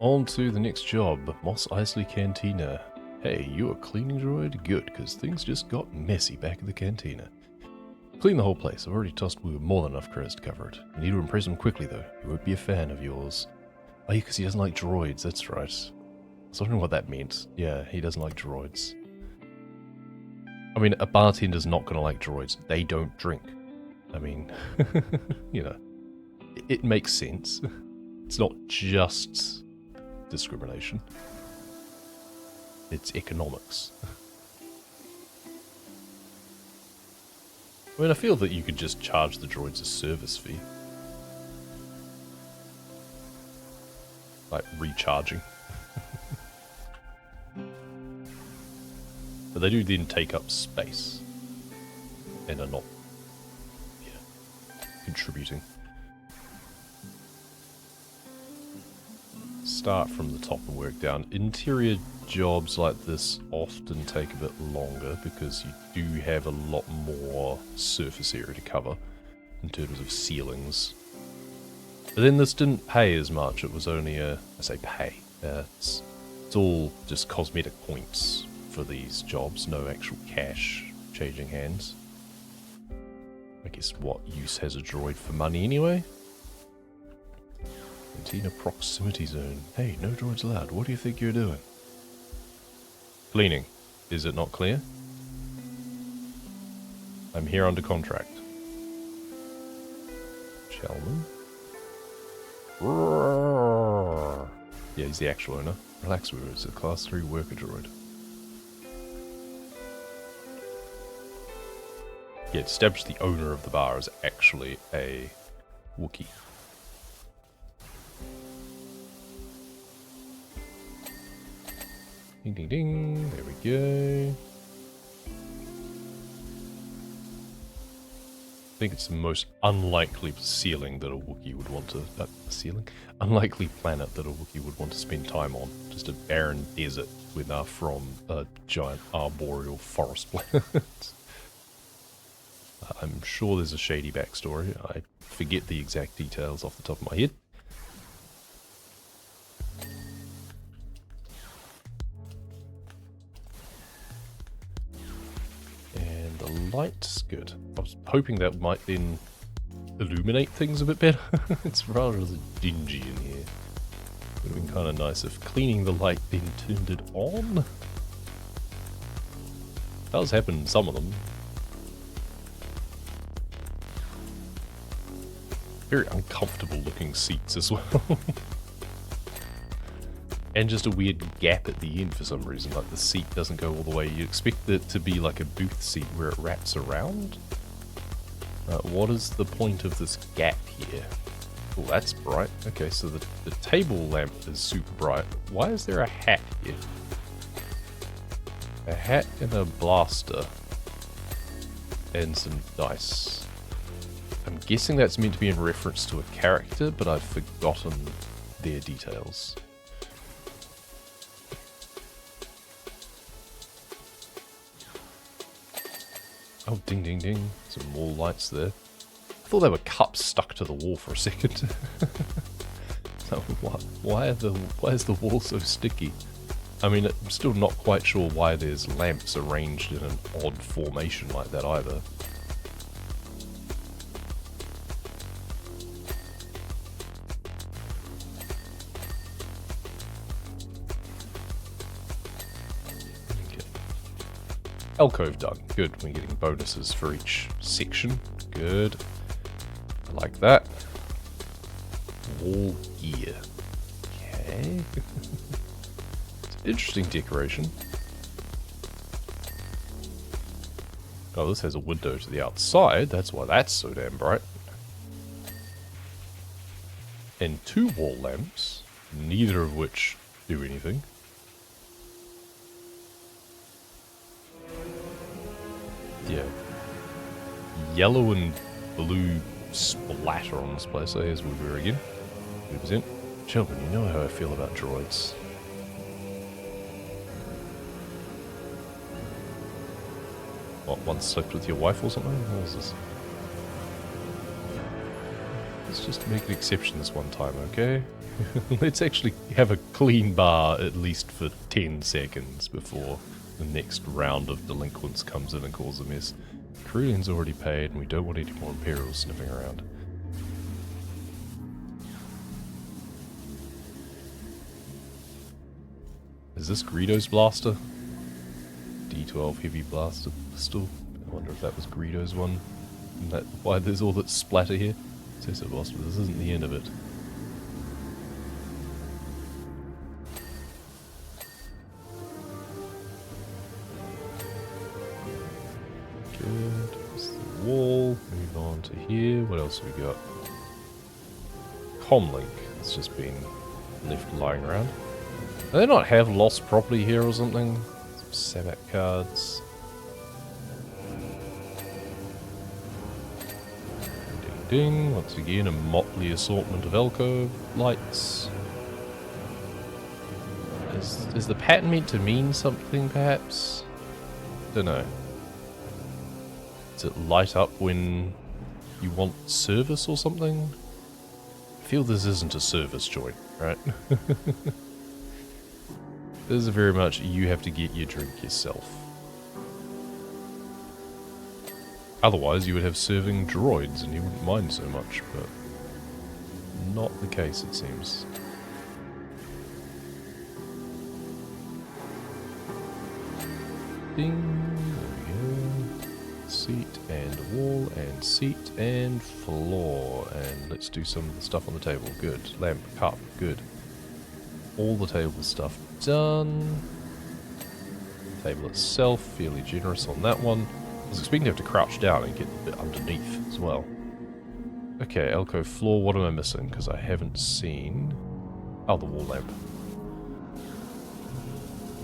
On to the next job, Moss Eisley Cantina. Hey, you a cleaning droid? Good, because things just got messy back at the cantina. Clean the whole place. I've already tossed Wuher more than enough credits to cover it. I need to impress him quickly, though. He won't be a fan of yours. Oh, yeah, because he doesn't like droids, that's right. I was wondering what that meant. Yeah, he doesn't like droids. I mean, a bartender's not going to like droids. They don't drink. I mean, you know, it makes sense. It's not just discrimination. It's economics. I mean, I feel that you could just charge the droids a service fee. Like, recharging. But they do then take up space. And are not, contributing. Start from the top and work down. Interior jobs like this often take a bit longer because you do have a lot more surface area to cover in terms of ceilings. But then this didn't pay as much. It was only I say pay. It's all just cosmetic points for these jobs, no actual cash changing hands. I guess what use has a droid for money anyway? Cantina proximity zone. Hey, no droids allowed. What do you think you're doing? Cleaning. Is it not clear? I'm here under contract. Chelman? Yeah, he's the actual owner. Relax, Wuher. It's a class 3 worker droid. Yeah, established the owner of the bar is actually a Wookiee. Ding ding ding, there we go. I think it's the most unlikely ceiling that a Wookiee would want to... Unlikely planet that a Wookiee would want to spend time on. Just a barren desert when they're from a giant arboreal forest planet. I'm sure there's a shady backstory. I forget the exact details off the top of my head. And the light's good. I was hoping that might then illuminate things a bit better. It's rather dingy in here. Would have been kind of nice if cleaning the light then turned it on. Does happen in some of them. Very uncomfortable looking seats as well. And just a weird gap at the end for some reason, like the seat doesn't go all the way. You expect it to be like a booth seat where it wraps around. What is the point of this gap here? Oh, that's bright. Okay, so the table lamp is super bright. Why is there a hat here? A hat and a blaster. And some dice. I'm guessing that's meant to be in reference to a character, but I've forgotten their details. Oh, ding ding ding. Some more lights there. I thought they were cups stuck to the wall for a second. So why is the wall so sticky? I mean, I'm still not quite sure why there's lamps arranged in an odd formation like that either. Alcove done. Good. We're getting bonuses for each section. Good. I like that. Wall gear. Okay. It's an interesting decoration. Oh, this has a window to the outside. That's why that's so damn bright. And 2 wall lamps, neither of which do anything. Yeah. Yellow and blue splatter on this place. So here's Wuher again. 2%. Children, you know how I feel about droids. What, one slept with your wife or something? What is this? Let's just make an exception this one time, okay? Let's actually have a clean bar at least for 10 seconds before the next round of delinquents comes in and causes a mess. Carillian's already paid and we don't want any more Imperials sniffing around. Is this Greedo's blaster? D12 heavy blaster pistol. I wonder if that was Greedo's one. And that why there's all that splatter here. Say so, boss, but this isn't the end of it. Good. There's the wall. Move on to here. What else have we got? Comlink. It's just been left lying around. Do they not have lost property here or something? Some Sabak cards. Ding ding. Once again, a motley assortment of alcove lights. Is the pattern meant to mean something, perhaps? Don't know. Does it light up when you want service or something? I feel this isn't a service joint, right? This is very much you have to get your drink yourself. Otherwise you would have serving droids and you wouldn't mind so much, but not the case it seems. Ding, there we go. Seat and wall and seat and floor. And let's do some of the stuff on the table. Good. Lamp, cup, good. All the table stuff done. Table itself, fairly generous on that one. I was expecting to have to crouch down and get a bit underneath as well. Okay, alcove floor, what am I missing? Because I haven't seen... Oh, the wall lamp.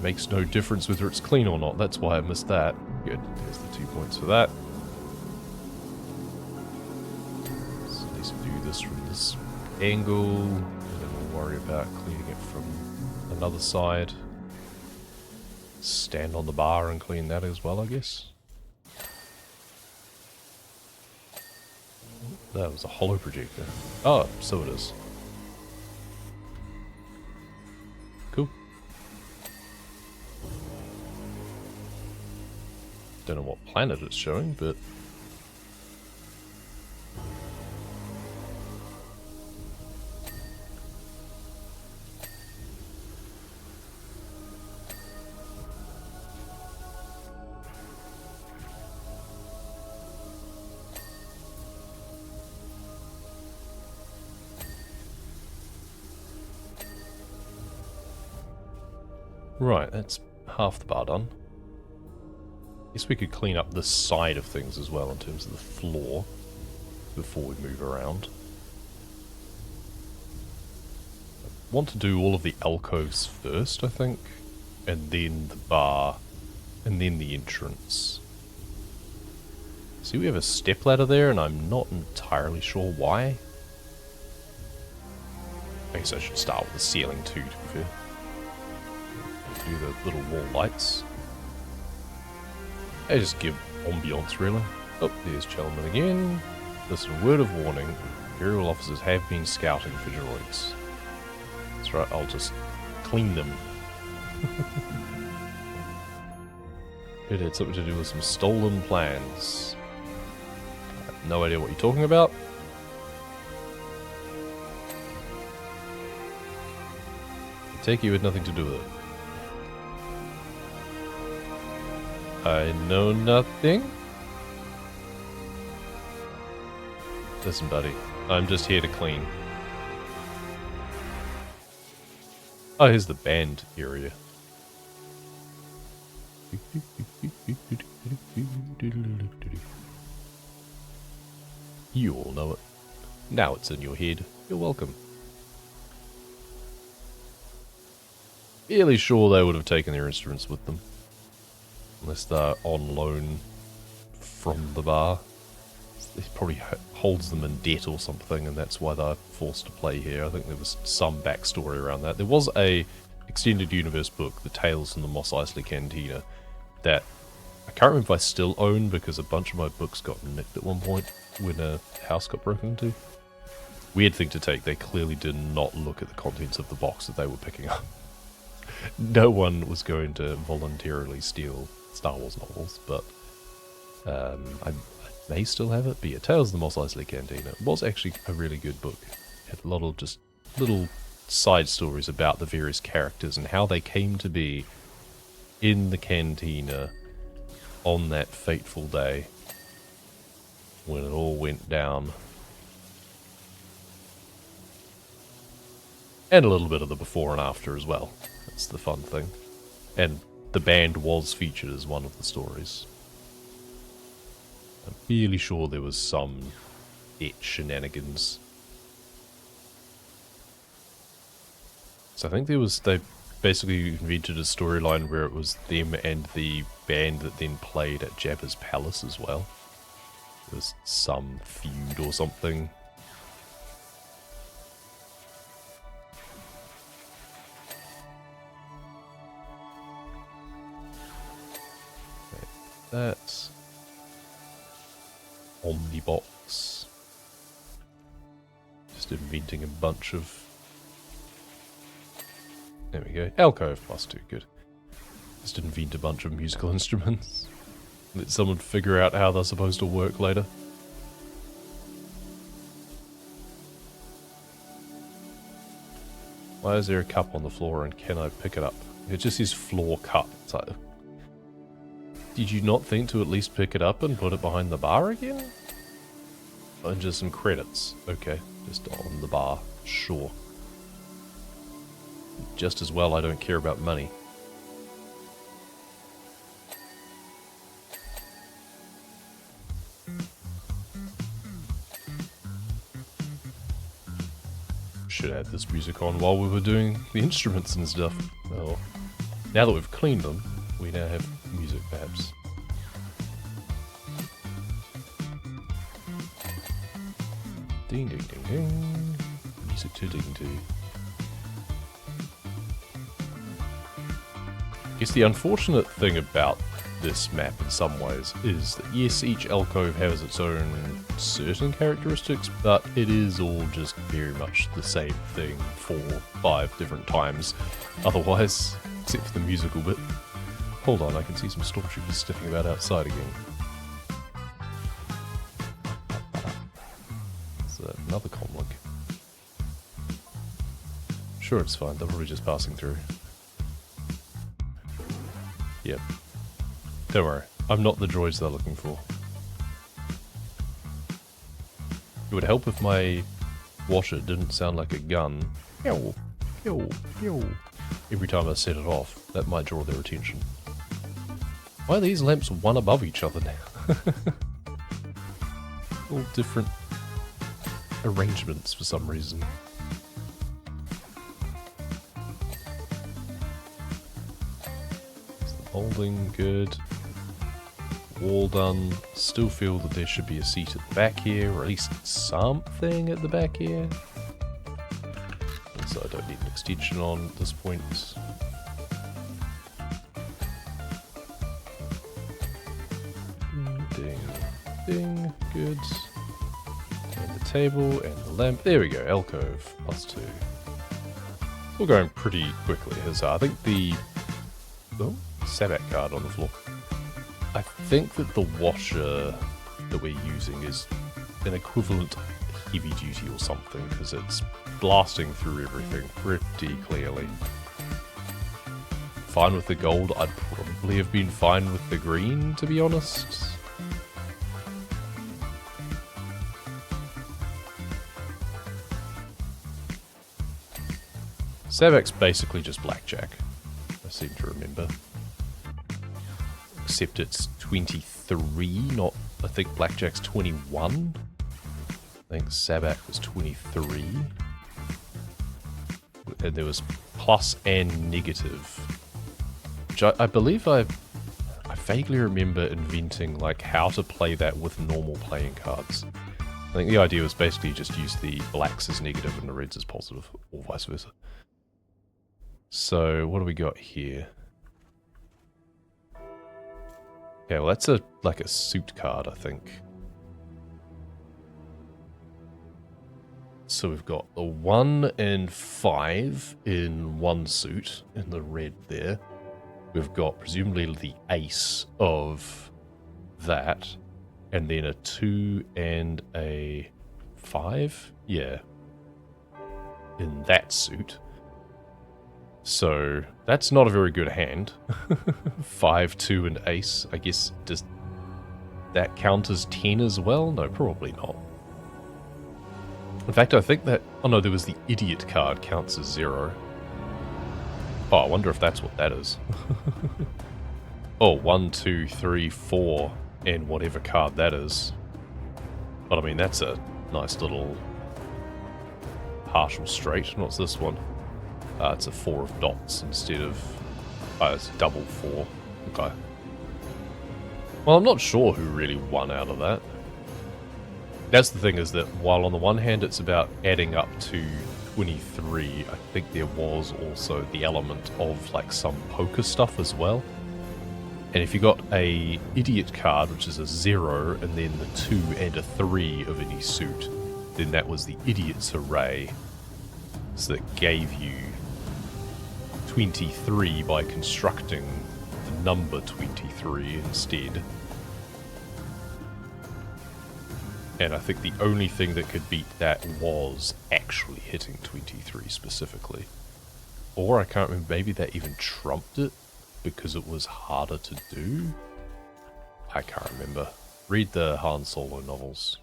Makes no difference whether it's clean or not, that's why I missed that. Good, there's the 2 points for that. So at least do this from this angle, and then we'll worry about cleaning it from another side. Stand on the bar and clean that as well, I guess. That was a hollow projector. Oh, so it is. Cool. Don't know what planet it's showing, but... Right, that's half the bar done. Guess we could clean up this side of things as well in terms of the floor before we move around. I want to do all of the alcoves first, I think, and then the bar, and then the entrance. See, we have a stepladder there, and I'm not entirely sure why. I guess I should start with the ceiling too, to be fair. Do the little wall lights. They just give ambiance, really. Oh, there's Chelman again. Listen, word of warning, Imperial officers have been scouting for droids. That's right, I'll just clean them. It had something to do with some stolen plans. I have no idea what you're talking about. I take you had nothing to do with it. I know nothing. Listen, buddy, I'm just here to clean. Oh, here's the band area. You all know it. Now it's in your head. You're welcome. Fairly sure they would have taken their instruments with them. Unless they're on loan from the bar. It probably holds them in debt or something, and that's why they're forced to play here. I think there was some backstory around that. There was a extended universe book, The Tales from the Mos Eisley Cantina, that I can't remember if I still own because a bunch of my books got nicked at one point when a house got broken into. Weird thing to take, they clearly did not look at the contents of the box that they were picking up. No one was going to voluntarily steal Star Wars novels, but I may still have it. But yeah, Tales of the Mos Eisley Cantina was actually a really good book. It had a lot of just little side stories about the various characters and how they came to be in the cantina on that fateful day when it all went down. And a little bit of the before and after as well. That's the fun thing. And the band was featured as one of the stories. I'm fairly sure there was some shenanigans. So I think they basically invented a storyline where it was them and the band that then played at Jabba's palace as well. There was some feud or something. That's Omnibox. Just inventing a bunch of... There we go. Alcove +2, good. Just invent a bunch of musical instruments. Let someone figure out how they're supposed to work later. Why is there a cup on the floor and can I pick it up? It just says floor cup. It's like, did you not think to at least pick it up and put it behind the bar again? And just some credits. Okay, just on the bar. Sure. Just as well I don't care about money. Should add this music on while we were doing the instruments and stuff. Oh. Now that we've cleaned them, we now have music perhaps. Ding ding ding ding. Music to ding to. I guess the unfortunate thing about this map in some ways is that yes, each alcove has its own certain characteristics, but it is all just very much the same thing 4 or 5 different times otherwise, except for the musical bit. Hold on, I can see some stormtroopers sniffing about outside again. Is that another comlink? Sure, it's fine, they're probably just passing through. Yep. Don't worry, I'm not the droids they're looking for. It would help if my washer didn't sound like a gun. Pew, pew, pew. Every time I set it off, that might draw their attention. Why are these lamps one above each other now? All different arrangements for some reason. Holding good. Wall done. Still feel that there should be a seat at the back here, or at least something at the back here. So I don't need an extension on at this point. Ding, ding, good. And the table and the lamp. There we go, alcove +2. We're going pretty quickly here, so I think the... Oh, Sabbac card on the floor. I think that the washer that we're using is an equivalent heavy duty or something, because it's blasting through everything pretty clearly. Fine with the gold, I'd probably have been fine with the green, to be honest. Sabbac's basically just blackjack, I seem to remember. Except it's 23, not, I think blackjack's 21. I think Sabbac was 23. And there was plus and negative. Which I believe I vaguely remember inventing like how to play that with normal playing cards. I think the idea was basically just use the blacks as negative and the reds as positive, or vice versa. So what do we got here? Yeah, well that's like a suit card, I think. So we've got the 1 and 5 in one suit, in the red there. We've got presumably the ace of that, and then a 2 and a 5? Yeah. In that suit. So that's not a very good hand. 5, 2, and ace. I guess, does that count as 10 as well? No, probably not. In fact, I think that... Oh no, there was the idiot card counts as 0. Oh, I wonder if that's what that is. Oh, 1, 2, 3, 4, and whatever card that is. But I mean, that's a nice little partial straight. What's this one? It's a 4 of dots instead of... it's a double 4. Okay. Well, I'm not sure who really won out of that. That's the thing, is that while on the one hand it's about adding up to 23, I think there was also the element of like some poker stuff as well. And if you got a idiot card, which is a 0, and then the 2 and a 3 of any suit, then that was the idiot's array. So that gave you 23 by constructing the number 23 instead. And I think the only thing that could beat that was actually hitting 23 specifically. Or I can't remember, maybe that even trumped it because it was harder to do? I can't remember. Read the Han Solo novels.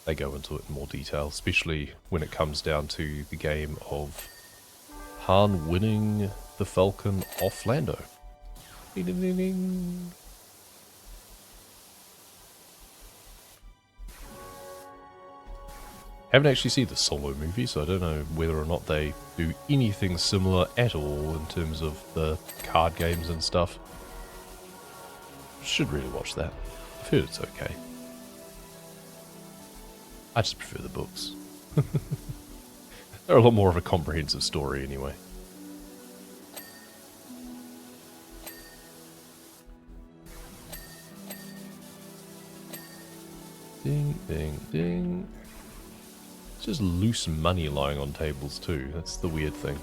They go into it in more detail, especially when it comes down to the game of Han winning the Falcon off Lando. Ding, ding, ding, ding. Haven't actually seen the Solo movie, so I don't know whether or not they do anything similar at all in terms of the card games and stuff. Should really watch that. I've heard it's okay. I just prefer the books. They're a lot more of a comprehensive story anyway. Ding, ding, ding. It's just loose money lying on tables too. That's the weird thing.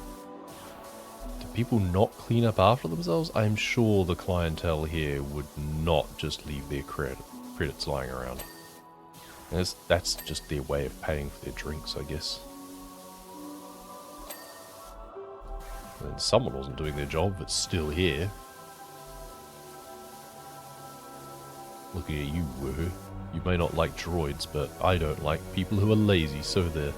Do people not clean up after themselves? I'm sure the clientele here would not just leave their credits lying around. That's just their way of paying for their drinks, I guess. And someone wasn't doing their job, but still here. Looking at you, Wuher. You may not like droids, but I don't like people who are lazy, so there.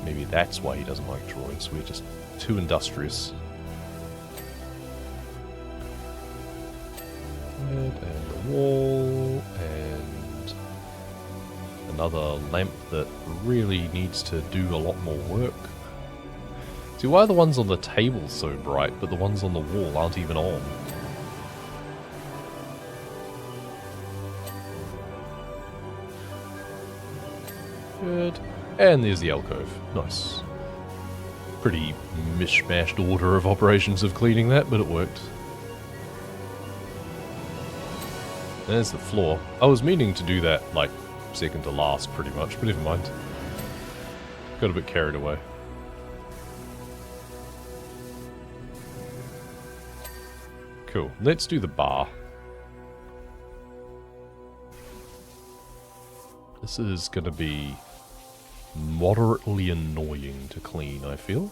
Maybe that's why he doesn't like droids. We're just too industrious. And the wall, and another lamp that really needs to do a lot more work. See, why are the ones on the table so bright, but the ones on the wall aren't even on? Good. And there's the alcove. Nice. Pretty mishmashed order of operations of cleaning that, but it worked. There's the floor. I was meaning to do that, like, second to last, pretty much, but never mind. Got a bit carried away. Cool. Let's do the bar. This is going to be moderately annoying to clean, I feel.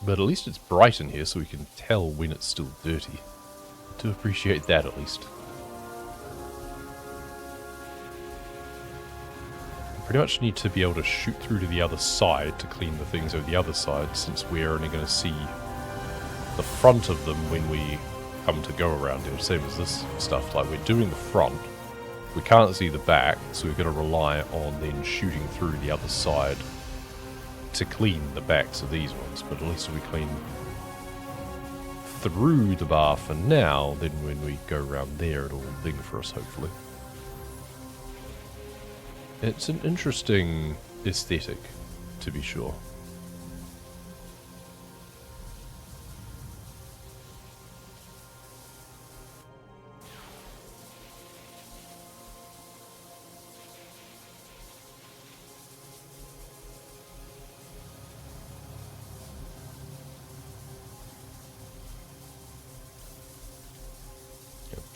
But at least it's bright in here so we can tell when it's still dirty. I do appreciate that, at least. I pretty much need to be able to shoot through to the other side to clean the things over the other side, since we're only going to see the front of them when we come to go around it. Same as this stuff, like we're doing the front, we can't see the back, so we're going to rely on then shooting through the other side to clean the backs of these ones. But at least if we clean through the bar for now, then when we go around there it'll ding for us, hopefully. It's an interesting aesthetic, to be sure.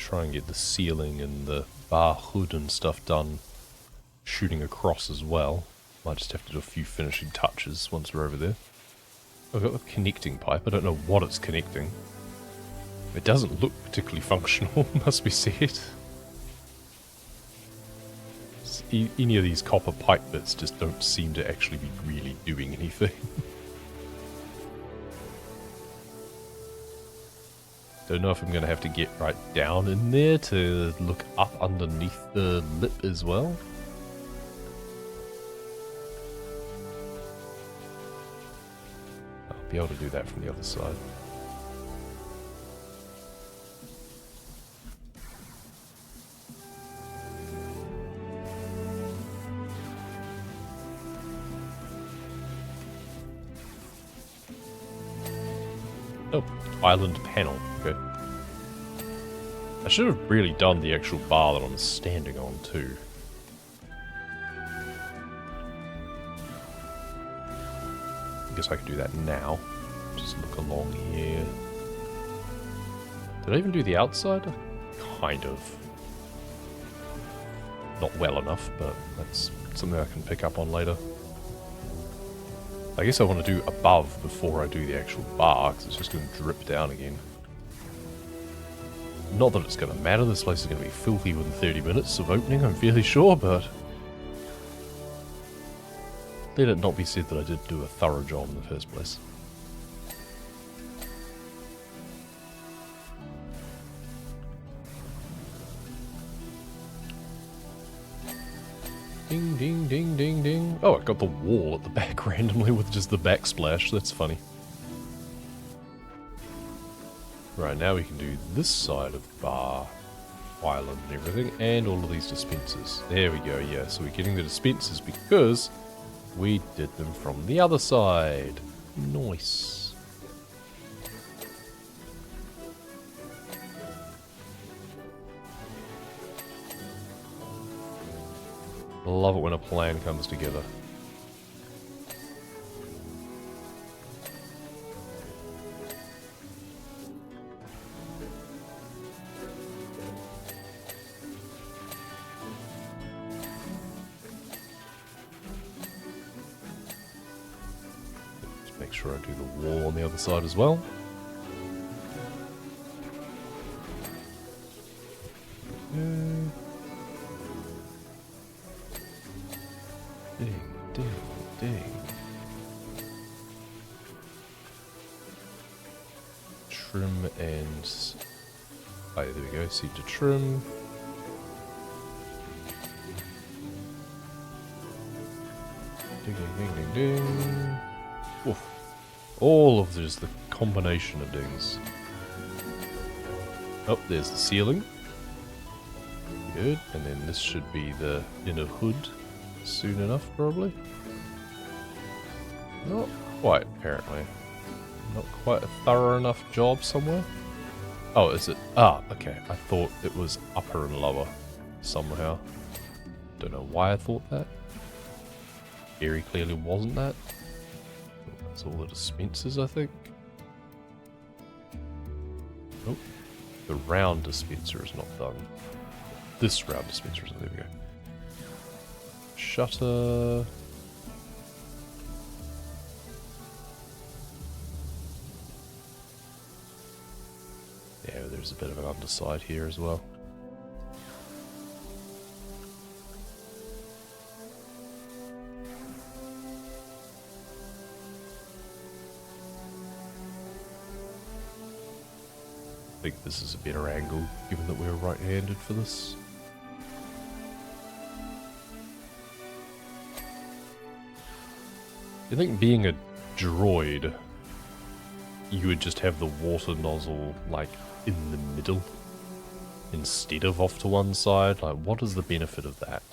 try and get the ceiling and the bar hood and stuff done, shooting across as well. Might just have to do a few finishing touches once we're over there. I've got the connecting pipe. I don't know what it's connecting. It doesn't look particularly functional, must be said. Any of these copper pipe bits just don't seem to actually be really doing anything. Don't know if I'm going to have to get right down in there to look up underneath the lip as well. I'll be able to do that from the other side. Oh, island panel. Okay. I should have really done the actual bar that I'm standing on too. I guess I could do that now. Just look along here. Did I even do the outside? Kind of. Not well enough, but that's something I can pick up on later. I guess I want to do above before I do the actual bar, because it's just going to drip down again. Not that it's going to matter, this place is going to be filthy within 30 minutes of opening, I'm fairly sure, but... let it not be said that I did do a thorough job in the first place. Ding, ding, ding, ding, ding. Oh, I got the wall at the back randomly with just the backsplash. That's funny. Right, now we can do this side of the bar, island and everything, and all of these dispensers. There we go, yeah. So we're getting the dispensers because we did them from the other side. Nice. Love it when a plan comes together. Just make sure I do the wall on the other side as well. Ding, ding, ding. Trim and... oh, there we go. Seed to trim. Ding, ding, ding, ding, ding. Oof. All of just the combination of dings. Oh, there's the ceiling. Good. And then this should be the inner hood. Soon enough, probably. Not quite, apparently. Not quite a thorough enough job somewhere. Oh, is it? Ah, okay. I thought it was upper and lower somehow. Don't know why I thought that. Very clearly wasn't that. That's all the dispensers, I think. Oh, the round dispenser is not done. This round dispenser is, there we go. Shutter. Yeah, there's a bit of an underside here as well. I think this is a better angle, given that we're right-handed for this. I think being a droid, you would just have the water nozzle, like, in the middle, instead of off to one side. Like, what is the benefit of that?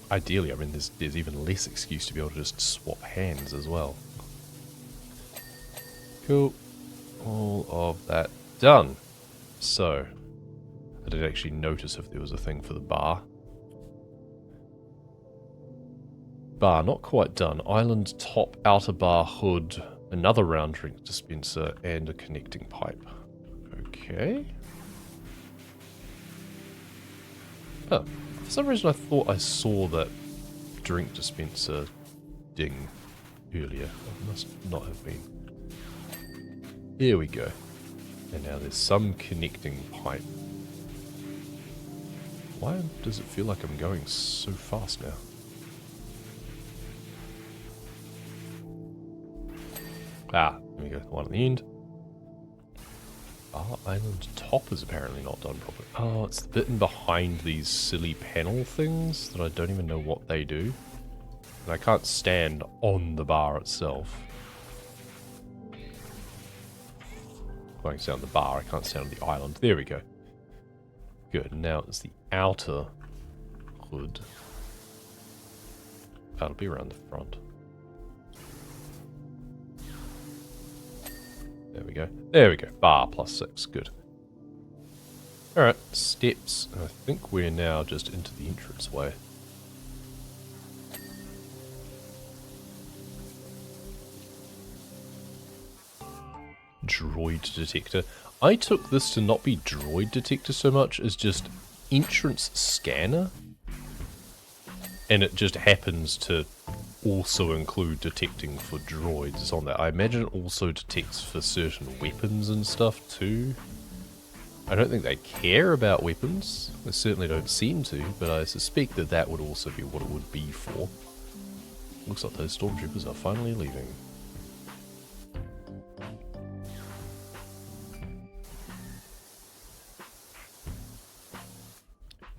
Ideally, I mean, there's even less excuse to be able to just swap hands as well. Cool. All of that done. So... I did actually notice if there was a thing for the bar. Bar, not quite done. Island top, outer bar, hood, Another round drink dispenser and a connecting pipe. Okay. Oh, for some reason I thought I saw that drink dispenser ding earlier. It must not have been. Here we go. And now there's some connecting pipe. Why does it feel like I'm going so fast now? Ah, there we go. One at the end. Bar Island top is apparently not done properly. Oh, it's the bit in behind these silly panel things that I don't even know what they do. And I can't stand on the bar itself. I can stand on the bar, I can't stand on the island. There we go. Good, now it's the outer hood. That'll be around the front. There we go. There we go. Bar +6. Good. Alright, steps. I think we're now just into the entranceway. Droid detector. I took this to not be droid detector so much as just entrance scanner. And it just happens to also include detecting for droids on that. I imagine it also detects for certain weapons and stuff too. I don't think they care about weapons. They certainly don't seem to, but I suspect that that would also be what it would be for. Looks like those stormtroopers are finally leaving.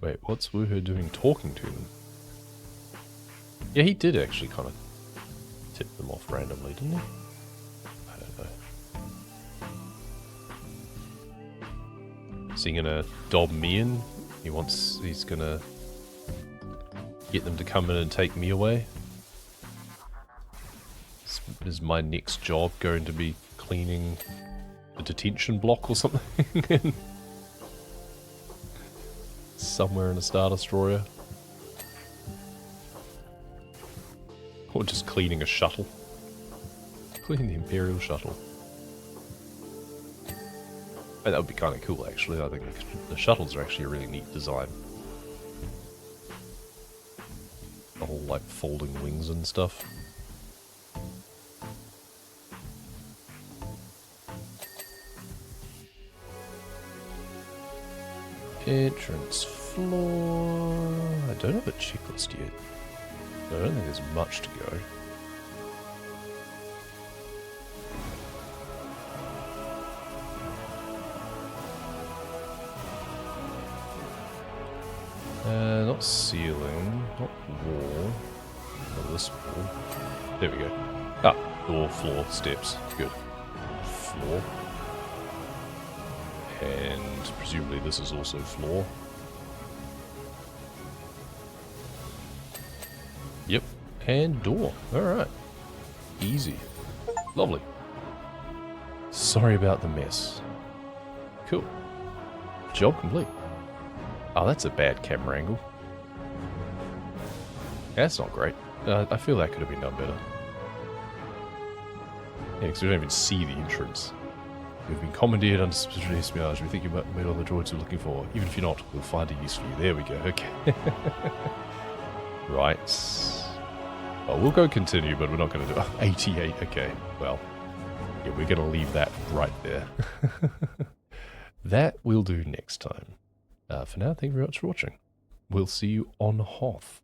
Wait, what's Wuher doing talking to them? Yeah, he did actually kind of tip them off randomly, didn't he? I don't know. Is he gonna dob me in? He's gonna get them to come in and take me away? Is my next job going to be cleaning a detention block or something? Somewhere in a Star Destroyer? Or just cleaning a shuttle. Cleaning the Imperial shuttle. That would be kind of cool, actually. I think the shuttles are actually a really neat design. The whole, like, folding wings and stuff. Entrance floor... I don't have a checklist yet. I don't think there's much to go. Not ceiling, not wall. Not this wall. There we go. Ah, door, floor, steps. Good. Floor. And presumably this is also floor. Yep. And door. Alright. Easy. Lovely. Sorry about the mess. Cool. Job complete. Oh, that's a bad camera angle. That's not great. I feel that could have been done better. Yeah, because we don't even see the entrance. We've been commandeered under suspicion of espionage. We think you might be all the droids we're looking for. Even if you're not, we'll find a use for you. There we go. Okay. Right. Well, we'll go continue, but we're not going to do 88. Okay. Well, yeah, we're going to leave that right there. That we'll do next time. For now, thank you very much for watching. We'll see you on Hoth.